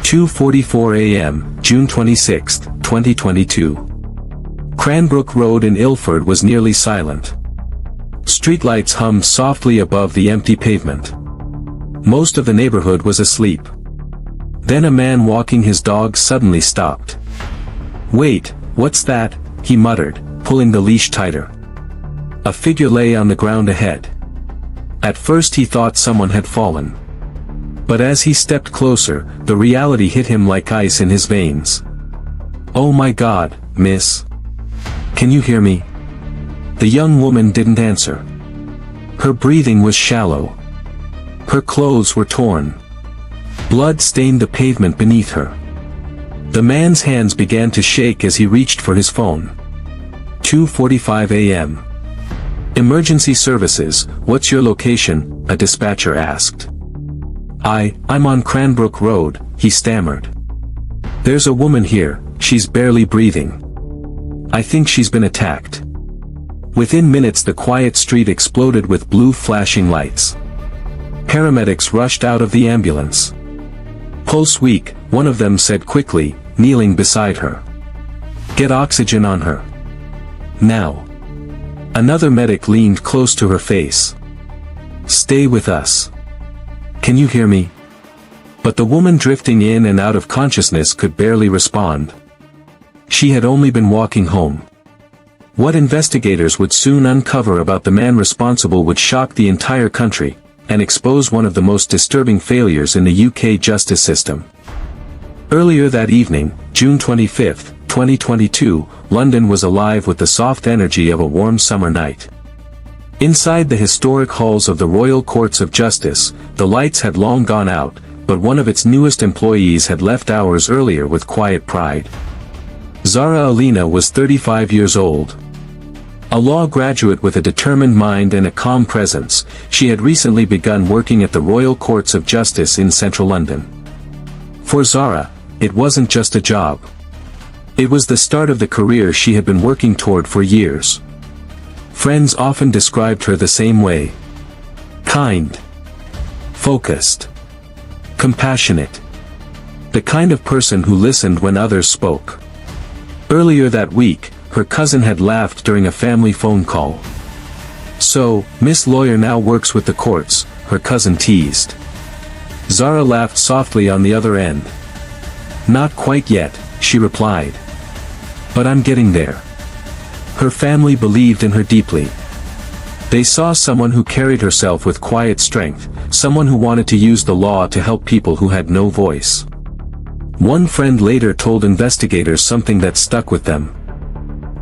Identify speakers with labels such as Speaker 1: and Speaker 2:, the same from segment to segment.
Speaker 1: 2:44 a.m., June 26, 2022. Cranbrook Road in Ilford was nearly silent. Streetlights hummed softly above the empty pavement. Most of the neighborhood was asleep. Then a man walking his dog suddenly stopped. "Wait, what's that?" he muttered, pulling the leash tighter. A figure lay on the ground ahead. At first he thought someone had fallen. But as he stepped closer, the reality hit him like ice in his veins. "Oh my God, miss. Can you hear me?" The young woman didn't answer. Her breathing was shallow. Her clothes were torn. Blood stained the pavement beneath her. The man's hands began to shake as he reached for his phone. 2:45 a.m. "Emergency services, what's your location?" a dispatcher asked. I'm on Cranbrook Road," he stammered. "There's a woman here, she's barely breathing. I think she's been attacked." Within minutes the quiet street exploded with blue flashing lights. Paramedics rushed out of the ambulance. "Pulse weak," one of them said quickly, kneeling beside her. "Get oxygen on her. Now." Another medic leaned close to her face. "Stay with us. Can you hear me?" But the woman drifting in and out of consciousness could barely respond. She had only been walking home. What investigators would soon uncover about the man responsible would shock the entire country, and expose one of the most disturbing failures in the UK justice system. Earlier that evening, June 25, 2022, London was alive with the soft energy of a warm summer night. Inside the historic halls of the Royal Courts of Justice, the lights had long gone out, but one of its newest employees had left hours earlier with quiet pride. Zara Aleena was 35 years old. A law graduate with a determined mind and a calm presence, she had recently begun working at the Royal Courts of Justice in central London. For Zara, it wasn't just a job. It was the start of the career she had been working toward for years. Friends often described her the same way. Kind. Focused. Compassionate. The kind of person who listened when others spoke. Earlier that week, her cousin had laughed during a family phone call. "So, Miss Lawyer now works with the courts," her cousin teased. Zara laughed softly on the other end. "Not quite yet," she replied. "But I'm getting there." Her family believed in her deeply. They saw someone who carried herself with quiet strength, someone who wanted to use the law to help people who had no voice. One friend later told investigators something that stuck with them.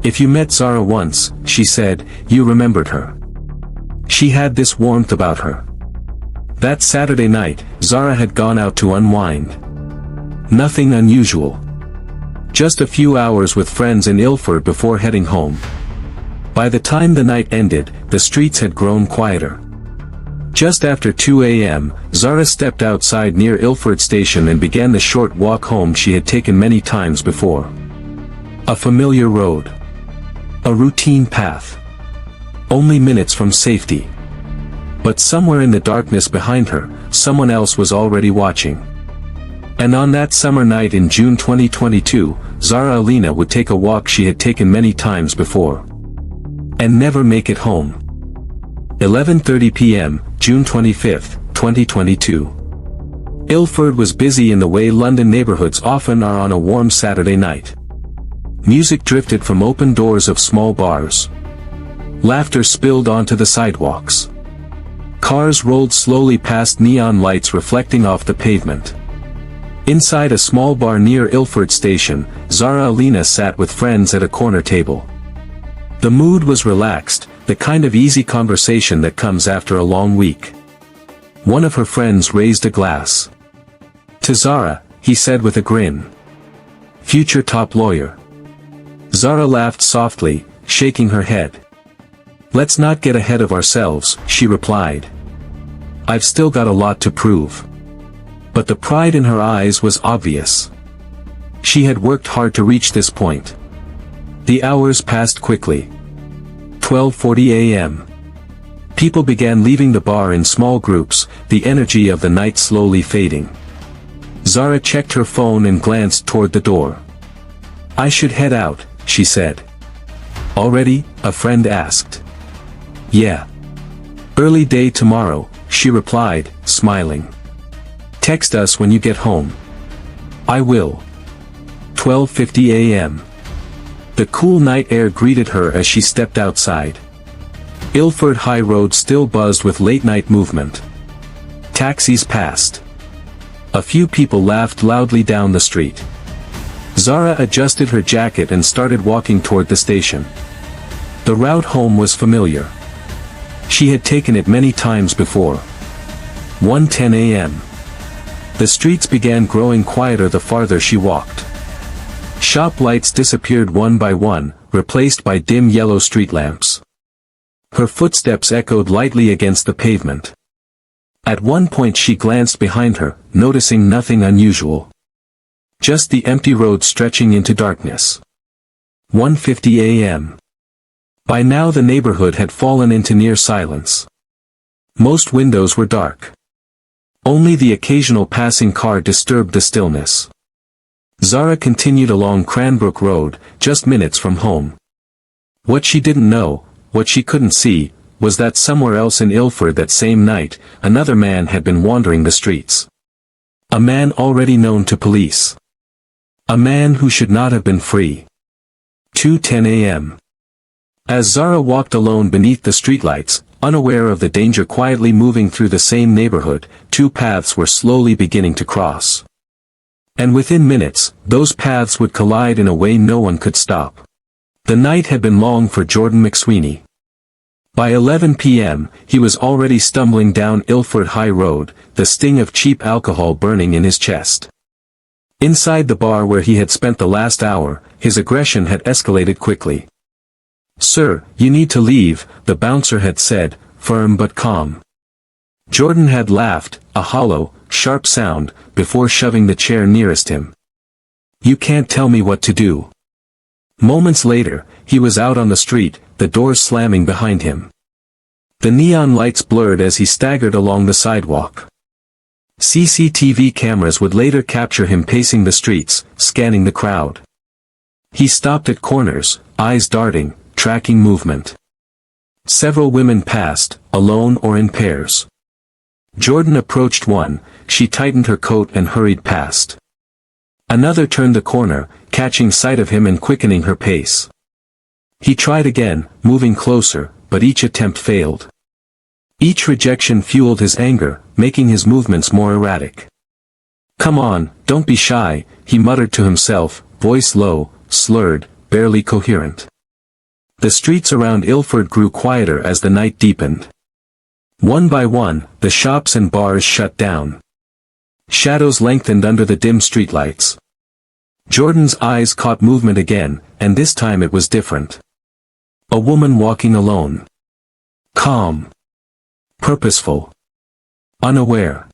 Speaker 1: "If you met Zara once," she said, "you remembered her. She had this warmth about her." That Saturday night, Zara had gone out to unwind. Nothing unusual. Just a few hours with friends in Ilford before heading home. By the time the night ended, the streets had grown quieter. Just after 2 a.m., Zara stepped outside near Ilford station and began the short walk home she had taken many times before. A familiar road. A routine path. Only minutes from safety. But somewhere in the darkness behind her, someone else was already watching. And on that summer night in June 2022, Zara Aleena would take a walk she had taken many times before. And never make it home. 11:30 p.m., June 25, 2022. Ilford was busy in the way London neighborhoods often are on a warm Saturday night. Music drifted from open doors of small bars. Laughter spilled onto the sidewalks. Cars rolled slowly past neon lights reflecting off the pavement. Inside a small bar near Ilford station, Zara Aleena sat with friends at a corner table. The mood was relaxed, the kind of easy conversation that comes after a long week. One of her friends raised a glass. "To Zara," he said with a grin. "Future top lawyer." Zara laughed softly, shaking her head. "Let's not get ahead of ourselves," she replied. "I've still got a lot to prove." But the pride in her eyes was obvious. She had worked hard to reach this point. The hours passed quickly. 12:40 a.m. People began leaving the bar in small groups, the energy of the night slowly fading. Zara checked her phone and glanced toward the door. "I should head out," she said. "Already?" a friend asked. "Yeah. Early day tomorrow," she replied, smiling. "Text us when you get home." "I will." 12:50 a.m. The cool night air greeted her as she stepped outside. Ilford High Road still buzzed with late-night movement. Taxis passed. A few people laughed loudly down the street. Zara adjusted her jacket and started walking toward the station. The route home was familiar. She had taken it many times before. 1:10 a.m. The streets began growing quieter the farther she walked. Shop lights disappeared one by one, replaced by dim yellow street lamps. Her footsteps echoed lightly against the pavement. At one point she glanced behind her, noticing nothing unusual. Just the empty road stretching into darkness. 1:50 a.m. By now the neighborhood had fallen into near silence. Most windows were dark. Only the occasional passing car disturbed the stillness. Zara continued along Cranbrook Road, just minutes from home. What she didn't know, what she couldn't see, was that somewhere else in Ilford that same night, another man had been wandering the streets. A man already known to police. A man who should not have been free. 2:10 a.m. As Zara walked alone beneath the streetlights, unaware of the danger quietly moving through the same neighborhood, two paths were slowly beginning to cross. And within minutes, those paths would collide in a way no one could stop. The night had been long for Jordan McSweeney. By 11 p.m., he was already stumbling down Ilford High Road, the sting of cheap alcohol burning in his chest. Inside the bar where he had spent the last hour, his aggression had escalated quickly. "Sir, you need to leave," the bouncer had said, firm but calm. Jordan had laughed, a hollow, sharp sound, before shoving the chair nearest him. "You can't tell me what to do." Moments later, he was out on the street, the doors slamming behind him. The neon lights blurred as he staggered along the sidewalk. CCTV cameras would later capture him pacing the streets, scanning the crowd. He stopped at corners, eyes darting, tracking movement. Several women passed, alone or in pairs. Jordan approached one, she tightened her coat and hurried past. Another turned the corner, catching sight of him and quickening her pace. He tried again, moving closer, but each attempt failed. Each rejection fueled his anger, making his movements more erratic. "Come on, don't be shy," he muttered to himself, voice low, slurred, barely coherent. The streets around Ilford grew quieter as the night deepened. One by one, the shops and bars shut down. Shadows lengthened under the dim streetlights. Jordan's eyes caught movement again, and this time it was different. A woman walking alone. Calm. Purposeful. Unaware.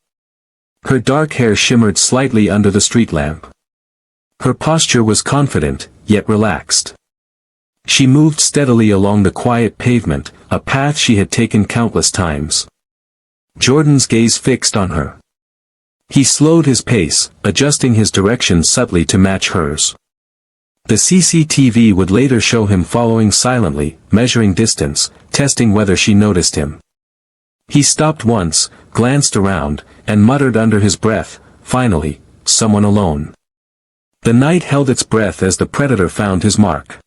Speaker 1: Her dark hair shimmered slightly under the street lamp. Her posture was confident, yet relaxed. She moved steadily along the quiet pavement, a path she had taken countless times. Jordan's gaze fixed on her. He slowed his pace, adjusting his direction subtly to match hers. The CCTV would later show him following silently, measuring distance, testing whether she noticed him. He stopped once, glanced around, and muttered under his breath, finally, someone alone. The night held its breath as the predator found his mark.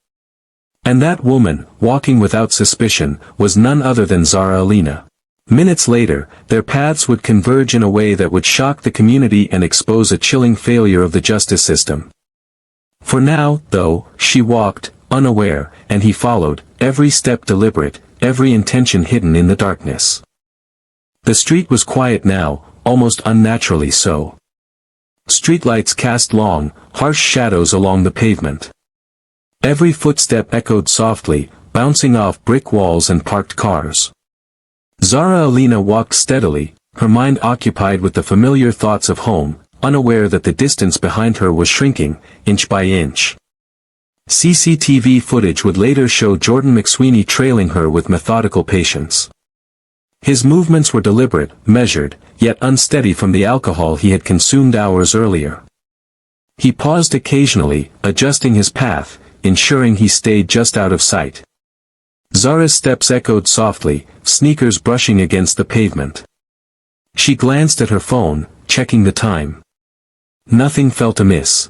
Speaker 1: And that woman, walking without suspicion, was none other than Zara Aleena. Minutes later, their paths would converge in a way that would shock the community and expose a chilling failure of the justice system. For now, though, she walked, unaware, and he followed, every step deliberate, every intention hidden in the darkness. The street was quiet now, almost unnaturally so. Streetlights cast long, harsh shadows along the pavement. Every footstep echoed softly, bouncing off brick walls and parked cars. Zara Aleena walked steadily, her mind occupied with the familiar thoughts of home, unaware that the distance behind her was shrinking, inch by inch. CCTV footage would later show Jordan McSweeney trailing her with methodical patience. His movements were deliberate, measured, yet unsteady from the alcohol he had consumed hours earlier. He paused occasionally, adjusting his path, ensuring he stayed just out of sight. Zara's steps echoed softly, sneakers brushing against the pavement. She glanced at her phone, checking the time. Nothing felt amiss.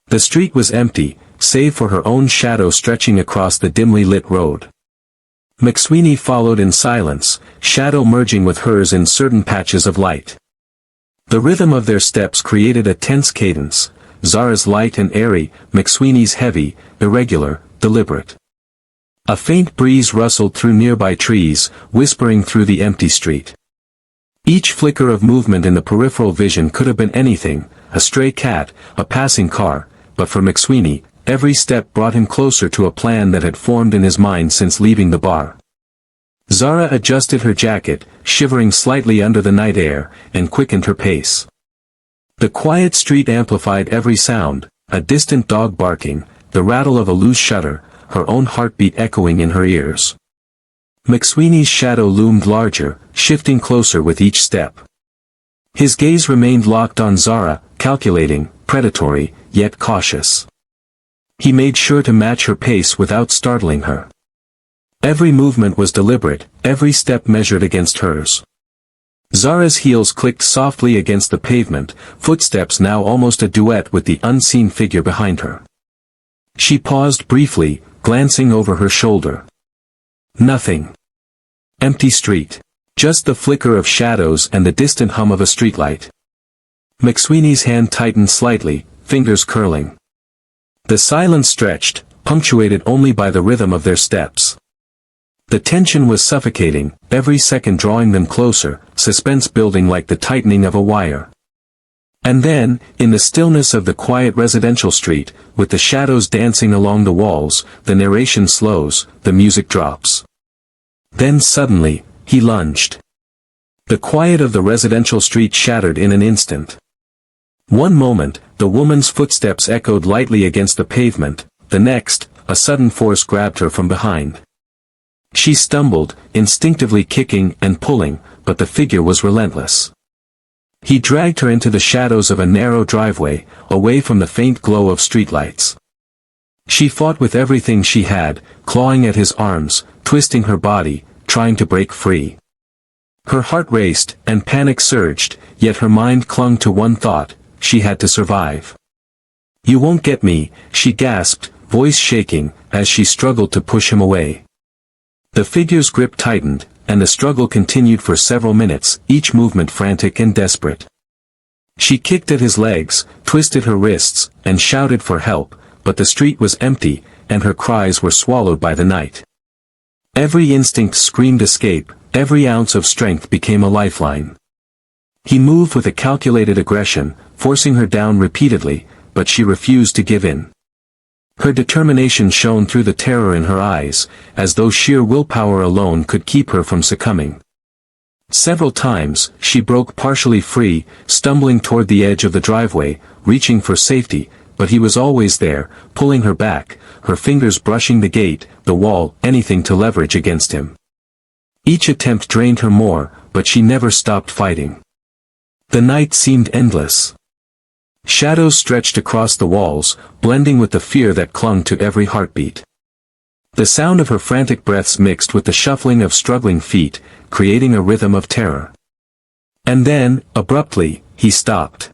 Speaker 1: The street was empty, save for her own shadow stretching across the dimly lit road. McSweeney followed in silence, shadow merging with hers in certain patches of light. The rhythm of their steps created a tense cadence, Zara's light and airy, McSweeney's heavy, irregular, deliberate. A faint breeze rustled through nearby trees, whispering through the empty street. Each flicker of movement in the peripheral vision could have been anything, a stray cat, a passing car, but for McSweeney, every step brought him closer to a plan that had formed in his mind since leaving the bar. Zara adjusted her jacket, shivering slightly under the night air, and quickened her pace. The quiet street amplified every sound, a distant dog barking, the rattle of a loose shutter, her own heartbeat echoing in her ears. McSweeney's shadow loomed larger, shifting closer with each step. His gaze remained locked on Zara, calculating, predatory, yet cautious. He made sure to match her pace without startling her. Every movement was deliberate, every step measured against hers. Zara's heels clicked softly against the pavement, footsteps now almost a duet with the unseen figure behind her. She paused briefly, glancing over her shoulder. Nothing. Empty street. Just the flicker of shadows and the distant hum of a streetlight. McSweeney's hand tightened slightly, fingers curling. The silence stretched, punctuated only by the rhythm of their steps. The tension was suffocating, every second drawing them closer, suspense building like the tightening of a wire. And then, in the stillness of the quiet residential street, with the shadows dancing along the walls, the narration slows, the music drops. Then suddenly, he lunged. The quiet of the residential street shattered in an instant. One moment, the woman's footsteps echoed lightly against the pavement, the next, a sudden force grabbed her from behind. She stumbled, instinctively kicking and pulling, but the figure was relentless. He dragged her into the shadows of a narrow driveway, away from the faint glow of streetlights. She fought with everything she had, clawing at his arms, twisting her body, trying to break free. Her heart raced, and panic surged, yet her mind clung to one thought: she had to survive. "You won't get me," she gasped, voice shaking, as she struggled to push him away. The figure's grip tightened, and the struggle continued for several minutes, each movement frantic and desperate. She kicked at his legs, twisted her wrists, and shouted for help, but the street was empty, and her cries were swallowed by the night. Every instinct screamed escape, every ounce of strength became a lifeline. He moved with a calculated aggression, forcing her down repeatedly, but she refused to give in. Her determination shone through the terror in her eyes, as though sheer willpower alone could keep her from succumbing. Several times, she broke partially free, stumbling toward the edge of the driveway, reaching for safety, but he was always there, pulling her back, her fingers brushing the gate, the wall, anything to leverage against him. Each attempt drained her more, but she never stopped fighting. The night seemed endless. Shadows stretched across the walls, blending with the fear that clung to every heartbeat. The sound of her frantic breaths mixed with the shuffling of struggling feet, creating a rhythm of terror. And then, abruptly, he stopped.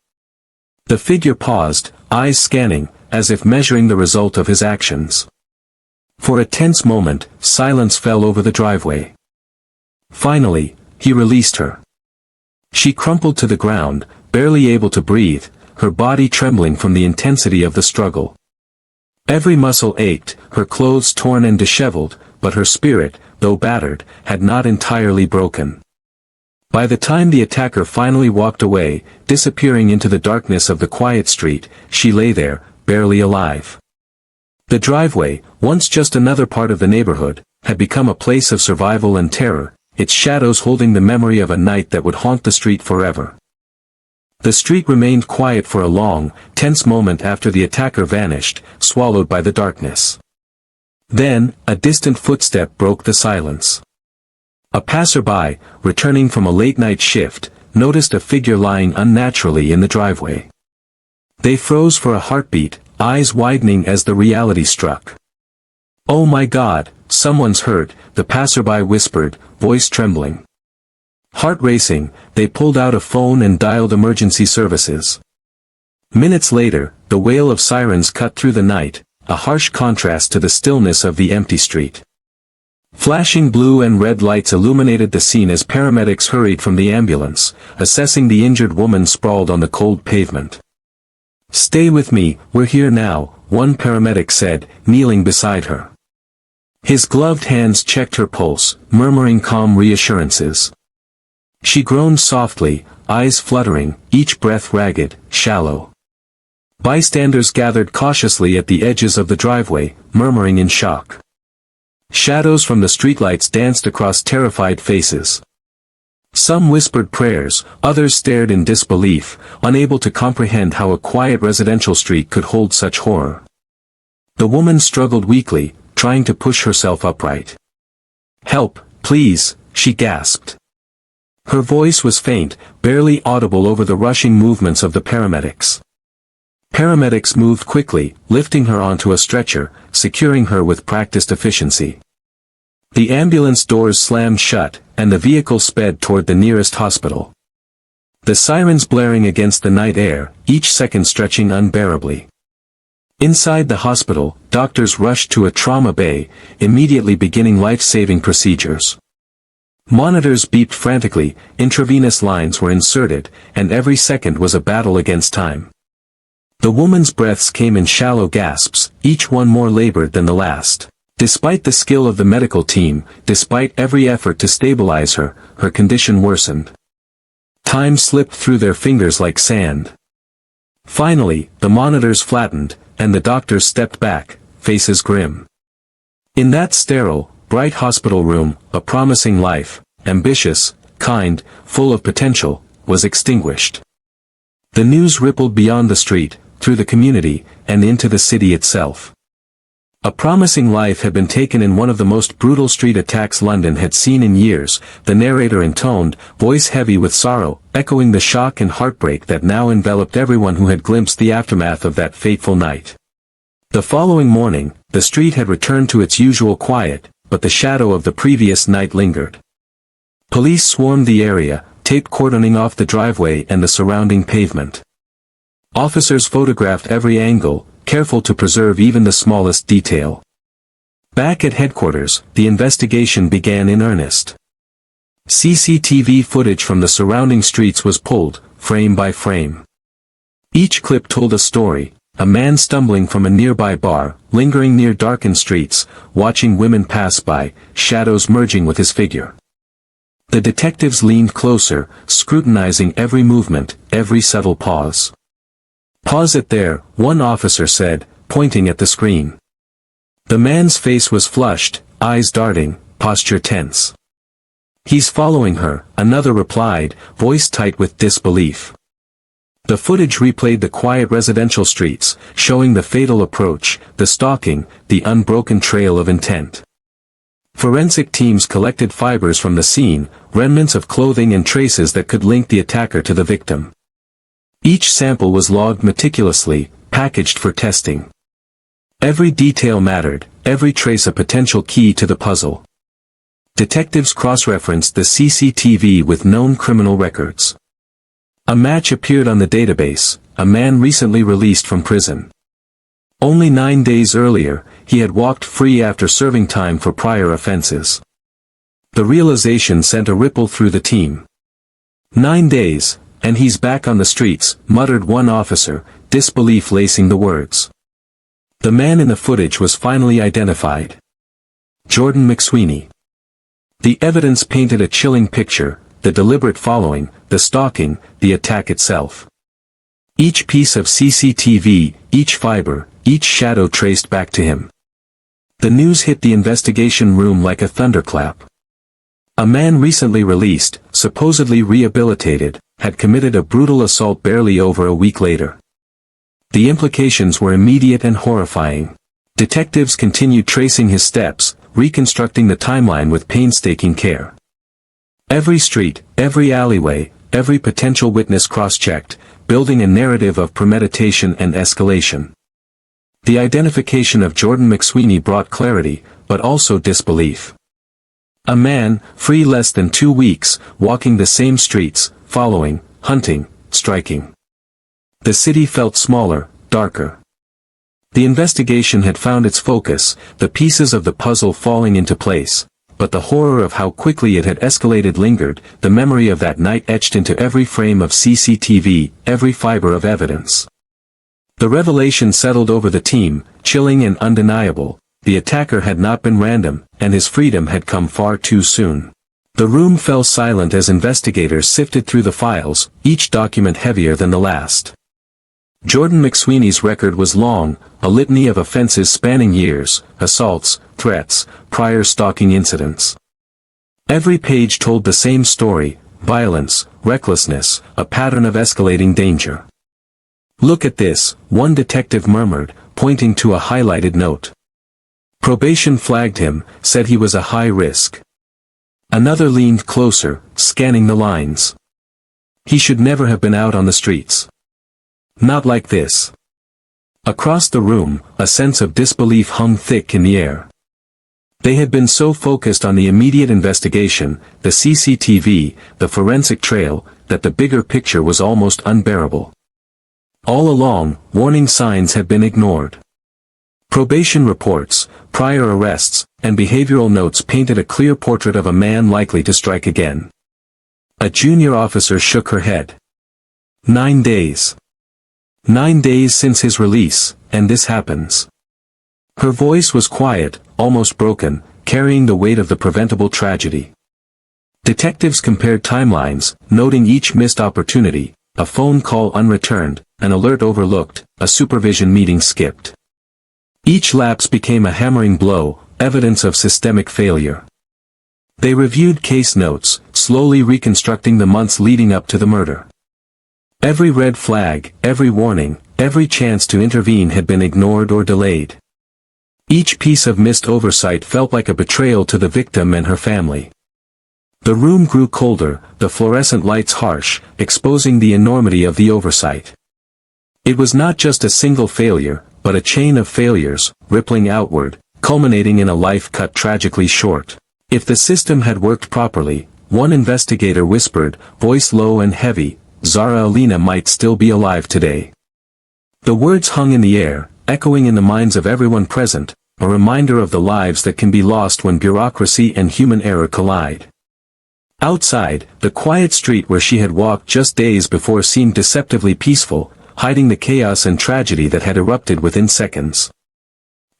Speaker 1: The figure paused, eyes scanning, as if measuring the result of his actions. For a tense moment, silence fell over the driveway. Finally, he released her. She crumpled to the ground, barely able to breathe, her body trembling from the intensity of the struggle. Every muscle ached, her clothes torn and disheveled, but her spirit, though battered, had not entirely broken. By the time the attacker finally walked away, disappearing into the darkness of the quiet street, she lay there, barely alive. The driveway, once just another part of the neighborhood, had become a place of survival and terror, its shadows holding the memory of a night that would haunt the street forever. The street remained quiet for a long, tense moment after the attacker vanished, swallowed by the darkness. Then, a distant footstep broke the silence. A passerby, returning from a late-night shift, noticed a figure lying unnaturally in the driveway. They froze for a heartbeat, eyes widening as the reality struck. "Oh my God, someone's hurt," the passerby whispered, voice trembling. Heart racing, they pulled out a phone and dialed emergency services. Minutes later, the wail of sirens cut through the night, a harsh contrast to the stillness of the empty street. Flashing blue and red lights illuminated the scene as paramedics hurried from the ambulance, assessing the injured woman sprawled on the cold pavement. "Stay with me, we're here now," one paramedic said, kneeling beside her. His gloved hands checked her pulse, murmuring calm reassurances. She groaned softly, eyes fluttering, each breath ragged, shallow. Bystanders gathered cautiously at the edges of the driveway, murmuring in shock. Shadows from the streetlights danced across terrified faces. Some whispered prayers, others stared in disbelief, unable to comprehend how a quiet residential street could hold such horror. The woman struggled weakly, trying to push herself upright. "Help, please," she gasped. Her voice was faint, barely audible over the rushing movements of the paramedics. Paramedics moved quickly, lifting her onto a stretcher, securing her with practiced efficiency. The ambulance doors slammed shut, and the vehicle sped toward the nearest hospital. The sirens blaring against the night air, each second stretching unbearably. Inside the hospital, doctors rushed to a trauma bay, immediately beginning life-saving procedures. Monitors beeped frantically, intravenous lines were inserted, and every second was a battle against time. The woman's breaths came in shallow gasps, each one more labored than the last. Despite the skill of the medical team, despite every effort to stabilize her, her condition worsened. Time slipped through their fingers like sand. Finally, the monitors flattened, and the doctors stepped back, faces grim. In that sterile, bright hospital room, a promising life, ambitious, kind, full of potential, was extinguished. The news rippled beyond the street, through the community, and into the city itself. A promising life had been taken in one of the most brutal street attacks London had seen in years, the narrator intoned, voice heavy with sorrow, echoing the shock and heartbreak that now enveloped everyone who had glimpsed the aftermath of that fateful night. The following morning, the street had returned to its usual quiet, but the shadow of the previous night lingered. Police swarmed the area, tape cordoning off the driveway and the surrounding pavement. Officers photographed every angle, careful to preserve even the smallest detail. Back at headquarters, the investigation began in earnest. CCTV footage from the surrounding streets was pulled, frame by frame. Each clip told a story, a man stumbling from a nearby bar, lingering near darkened streets, watching women pass by, shadows merging with his figure. The detectives leaned closer, scrutinizing every movement, every subtle pause. "Pause it there," one officer said, pointing at the screen. The man's face was flushed, eyes darting, posture tense. "He's following her," another replied, voice tight with disbelief. The footage replayed the quiet residential streets, showing the fatal approach, the stalking, the unbroken trail of intent. Forensic teams collected fibers from the scene, remnants of clothing and traces that could link the attacker to the victim. Each sample was logged meticulously, packaged for testing. Every detail mattered, every trace a potential key to the puzzle. Detectives cross-referenced the CCTV with known criminal records. A match appeared on the database, a man recently released from prison. Only 9 days earlier, he had walked free after serving time for prior offenses. The realization sent a ripple through the team. 9 days, and he's back on the streets, muttered one officer, disbelief lacing the words. The man in the footage was finally identified. Jordan McSweeney. The evidence painted a chilling picture, the deliberate following, the stalking, the attack itself. Each piece of CCTV, each fiber, each shadow traced back to him. The news hit the investigation room like a thunderclap. A man recently released, supposedly rehabilitated, had committed a brutal assault barely over a week later. The implications were immediate and horrifying. Detectives continued tracing his steps, reconstructing the timeline with painstaking care. Every street, every alleyway, every potential witness cross-checked, building a narrative of premeditation and escalation. The identification of Jordan McSweeney brought clarity, but also disbelief. A man, free less than 2 weeks, walking the same streets, following, hunting, striking. The city felt smaller, darker. The investigation had found its focus, the pieces of the puzzle falling into place, but the horror of how quickly it had escalated lingered, the memory of that night etched into every frame of CCTV, every fiber of evidence. The revelation settled over the team, chilling and undeniable. The attacker had not been random, and his freedom had come far too soon. The room fell silent as investigators sifted through the files, each document heavier than the last. Jordan McSweeney's record was long, a litany of offenses spanning years, assaults, threats, prior stalking incidents. Every page told the same story: violence, recklessness, a pattern of escalating danger. "Look at this," one detective murmured, pointing to a highlighted note. Probation flagged him, said he was a high risk. Another leaned closer, scanning the lines. He should never have been out on the streets. Not like this. Across the room, a sense of disbelief hung thick in the air. They had been so focused on the immediate investigation, the CCTV, the forensic trail, that the bigger picture was almost unbearable. All along, warning signs had been ignored. Probation reports, prior arrests, and behavioral notes painted a clear portrait of a man likely to strike again. A junior officer shook her head. 9 days. 9 days since his release, and this happens. Her voice was quiet, almost broken, carrying the weight of the preventable tragedy. Detectives compared timelines, noting each missed opportunity: a phone call unreturned, an alert overlooked, a supervision meeting skipped. Each lapse became a hammering blow, evidence of systemic failure. They reviewed case notes, slowly reconstructing the months leading up to the murder. Every red flag, every warning, every chance to intervene had been ignored or delayed. Each piece of missed oversight felt like a betrayal to the victim and her family. The room grew colder, the fluorescent lights harsh, exposing the enormity of the oversight. It was not just a single failure, but a chain of failures, rippling outward, culminating in a life cut tragically short. If the system had worked properly, one investigator whispered, voice low and heavy, Zara Aleena might still be alive today. The words hung in the air, echoing in the minds of everyone present, a reminder of the lives that can be lost when bureaucracy and human error collide. Outside, the quiet street where she had walked just days before seemed deceptively peaceful, hiding the chaos and tragedy that had erupted within seconds.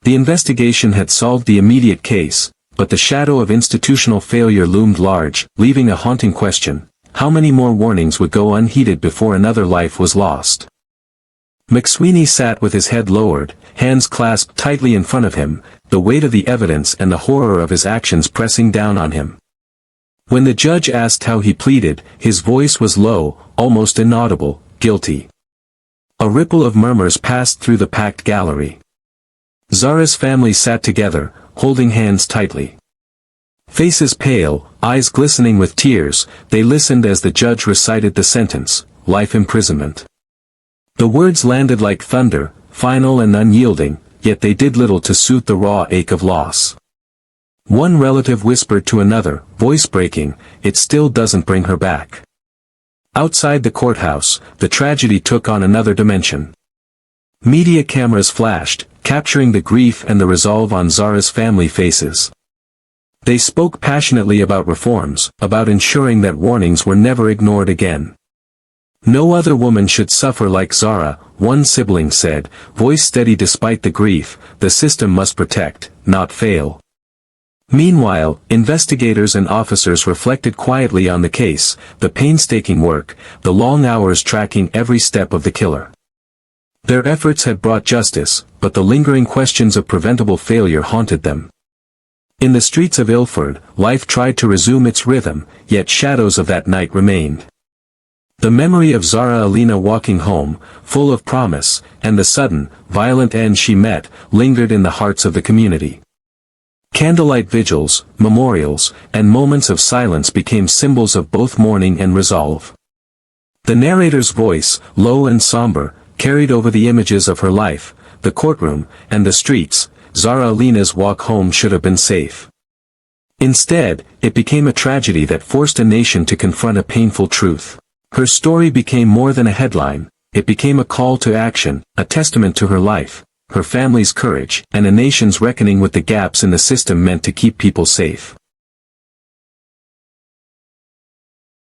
Speaker 1: The investigation had solved the immediate case, but the shadow of institutional failure loomed large, leaving a haunting question: how many more warnings would go unheeded before another life was lost? McSweeney sat with his head lowered, hands clasped tightly in front of him, the weight of the evidence and the horror of his actions pressing down on him. When the judge asked how he pleaded, his voice was low, almost inaudible: guilty. A ripple of murmurs passed through the packed gallery. Zara's family sat together, holding hands tightly. Faces pale, eyes glistening with tears, they listened as the judge recited the sentence: life imprisonment. The words landed like thunder, final and unyielding, yet they did little to soothe the raw ache of loss. One relative whispered to another, voice breaking, "It still doesn't bring her back." Outside the courthouse, the tragedy took on another dimension. Media cameras flashed, capturing the grief and the resolve on Zara's family faces. They spoke passionately about reforms, about ensuring that warnings were never ignored again. No other woman should suffer like Zara, one sibling said, voice steady despite the grief. The system must protect, not fail. Meanwhile, investigators and officers reflected quietly on the case, the painstaking work, the long hours tracking every step of the killer. Their efforts had brought justice, but the lingering questions of preventable failure haunted them. In the streets of Ilford, life tried to resume its rhythm, yet shadows of that night remained. The memory of Zara Aleena walking home, full of promise, and the sudden, violent end she met, lingered in the hearts of the community. Candlelight vigils, memorials, and moments of silence became symbols of both mourning and resolve. The narrator's voice, low and somber, carried over the images of her life, the courtroom, and the streets. Zara Aleena's walk home should have been safe. Instead, it became a tragedy that forced a nation to confront a painful truth. Her story became more than a headline, it became a call to action, a testament to her life, her family's courage, and a nation's reckoning with the gaps in the system meant to keep people safe.